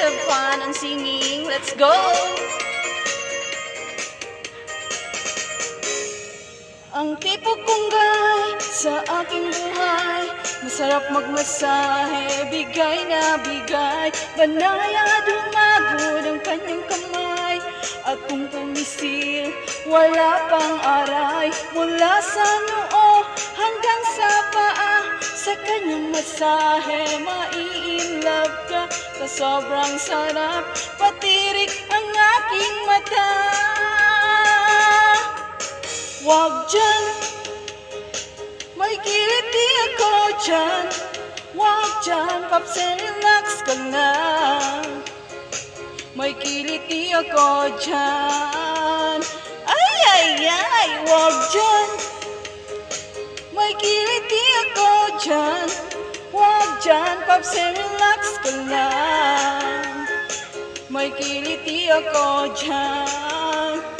have fun and singing. Let's go! Ang tipo kong guy sa aking buhay, masarap magmasahe, bigay na bigay. Banayad humagod ang kanyang kamay, at kung pumisil, wala pang aray. Mula sa noo hanggang sa paa, sa kanyang masahe, mai-inlove ka. Sa sobrang sarap, patirik ang aking mata. Wag dyan, may kiliti ako dyan. Wag dyan, paps and relax ka na. May kiliti ako dyan. Ay, ay, ay, wag dyan, may kiliti ako dyan. Wag dyan, paps and relax ka na. May kiliti ako dyan.